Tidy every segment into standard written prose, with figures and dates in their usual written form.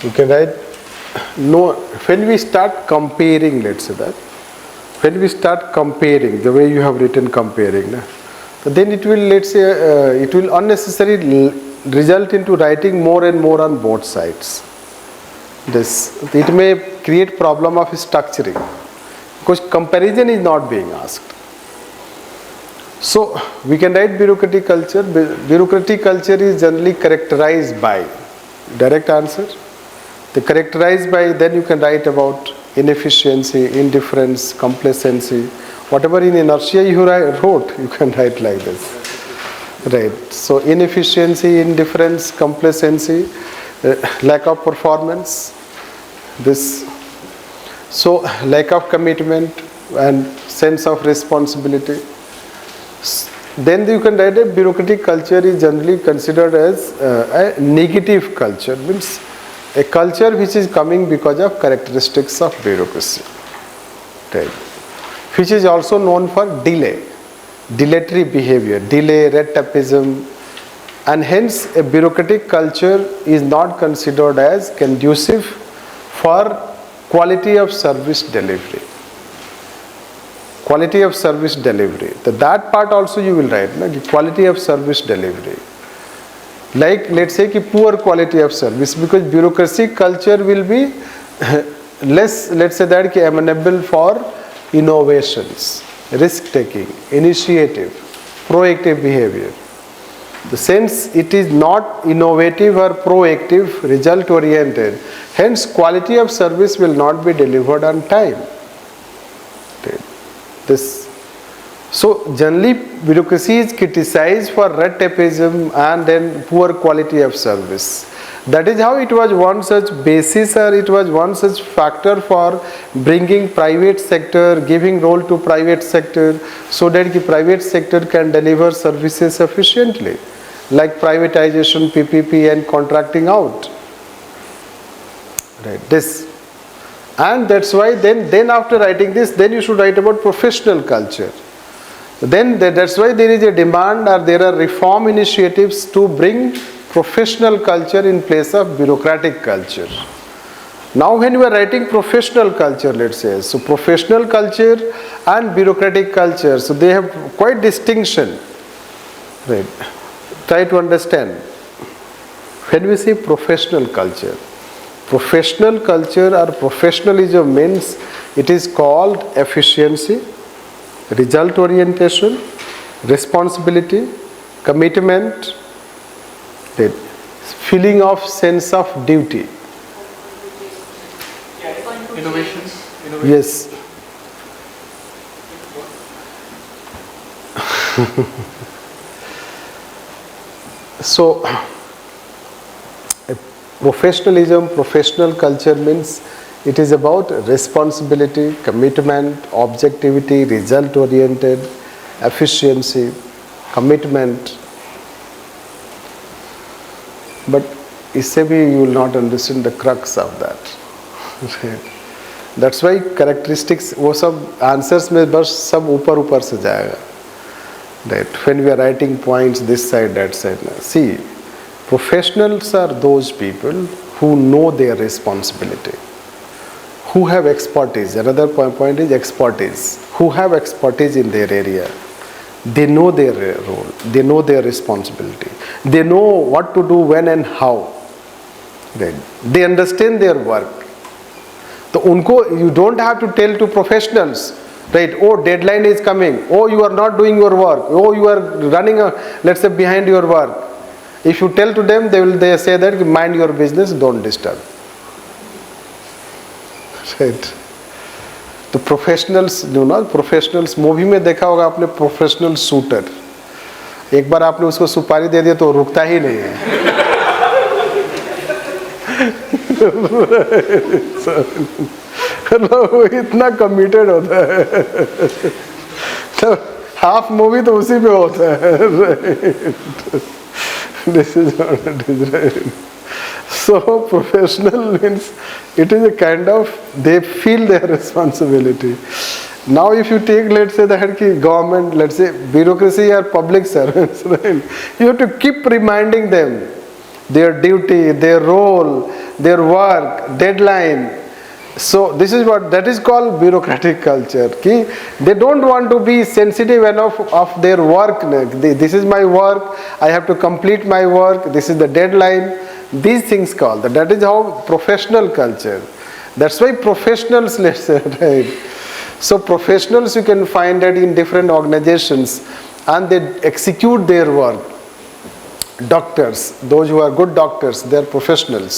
You can write, no, when we start comparing, let's say that, when we start comparing, the way you have written comparing, then it will, let's say, it will unnecessarily result into writing more and more on both sides. It may create problem of structuring because comparison is not being asked. So we can write bureaucratic culture. Bureaucratic culture is generally characterized by, direct answer, the characterized by, then you can write about inefficiency, indifference, complacency, whatever in inertia you wrote, you can write like this. Right. So inefficiency, indifference, complacency, lack of performance, this. So lack of commitment and sense of responsibility. Then you can write a bureaucratic culture is generally considered as a negative culture, means a culture which is coming because of characteristics of bureaucracy, right, which is also known for delay, dilatory behavior, delay, red tapeism, and hence a bureaucratic culture is not considered as conducive for quality of service delivery. Quality of service delivery. That part also you will write, the quality of service delivery. Like let's say poor quality of service, because bureaucracy culture will be less, let's say that amenable for innovations, risk taking, initiative, proactive behavior. Since it is not innovative or proactive, result oriented, hence quality of service will not be delivered on time. So generally bureaucracy is criticized for red tapeism and then poor quality of service. That is how it was one such basis, or it was one such factor for bringing private sector, giving role to private sector, so that the private sector can deliver services efficiently, like privatization, PPP and contracting out. Right. This. And that's why then after writing this, then you should write about professional culture. Then that's why there is a demand, or there are reform initiatives to bring professional culture in place of bureaucratic culture. Now when you are writing professional culture, let's say, so professional culture and bureaucratic culture, so they have quite distinction. Right. Try to understand. When we say professional culture or professionalism means it is called efficiency, result orientation, responsibility, commitment, feeling of sense of duty. Innovations. Yes. So professionalism, professional culture means it is about responsibility, commitment, objectivity, result oriented, efficiency, commitment. But isse bhi you will not understand the crux of that. That's why characteristics, वो सब answers में बस सब ऊपर से जाएगा. Right. When we are writing points this side, that side. See, professionals are those people who know their responsibility, who have expertise. Another point is expertise. Who have expertise in their area. They know their role. They know their responsibility. They know what to do, when and how. Right. They understand their work. So unko, you don't have to tell to professionals, right? Oh, deadline is coming. Oh, you are not doing your work. Oh, you are running, let's say, behind your work. If you tell to them, they say that mind your business, don't disturb. Right. The professionals, you know, professionals, movie में देखा होगा आपने professional shooter. एक बार आपने उसको सुपारी दे दिया तो रुकता ही नहीं है. वो इतना committed होता है. तो half movie तो उसी पे होता है. This is what it is, right? So professional means it is a kind of, they feel their responsibility. Now if you take, let's say, the government, let's say bureaucracy or public servants, right? You have to keep reminding them their duty, their role, their work, deadline. So this is what that is called bureaucratic culture. Ki they don't want to be sensitive enough of their work. This is my work. I have to complete my work. This is the deadline. These things called that is how professional culture. That's why professionals, let's say, right? So professionals you can find that in different organizations, and they execute their work. Doctors, those who are good doctors, they are professionals.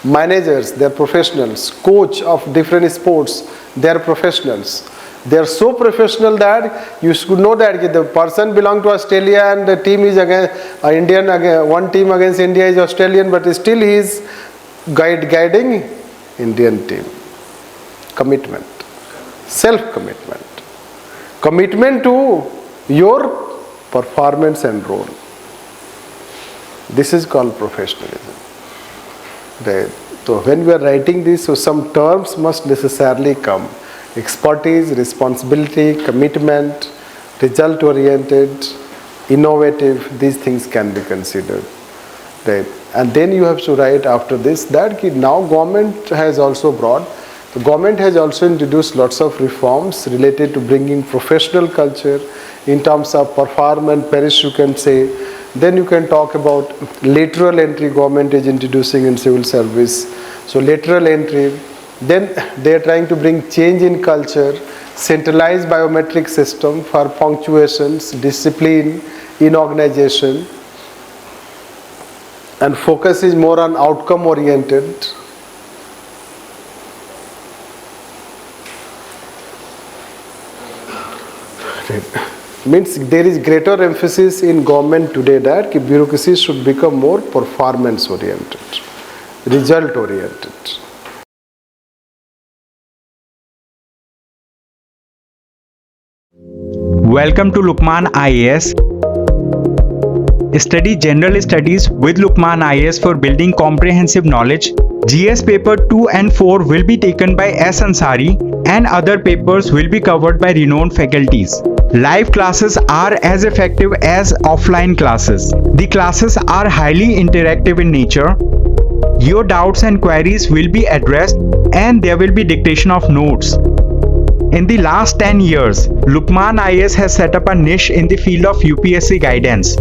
Managers, they are professionals. Coach of different sports, they are professionals. They are so professional that you should know that the person belongs to Australia and the team is against Indian, one team against India is Australian, but still he is guiding Indian team. Commitment, self-commitment, commitment to your performance and role. This is called professionalism. Right. So when we are writing this, so some terms must necessarily come. Expertise, responsibility, commitment, result-oriented, innovative, these things can be considered. Right. And then you have to write after this that now government has also brought, the government has also introduced lots of reforms related to bringing professional culture in terms of performance, Paris you can say. Then you can talk about lateral entry government is introducing in civil service. So lateral entry, then they are trying to bring change in culture, centralized biometric system for punctuations, discipline in organization, and focus is more on outcome oriented. Means there is greater emphasis in government today that bureaucracy should become more performance oriented, result oriented. Welcome to LUKMAAN IAS. Study General Studies with LUKMAAN IAS for building comprehensive knowledge. GS paper 2 and 4 will be taken by S. Ansari and other papers will be covered by renowned faculties. Live classes are as effective as offline classes. The classes are highly interactive in nature. Your doubts and queries will be addressed and there will be dictation of notes. In the last 10 years, LUKMAAN IAS has set up a niche in the field of UPSC guidance.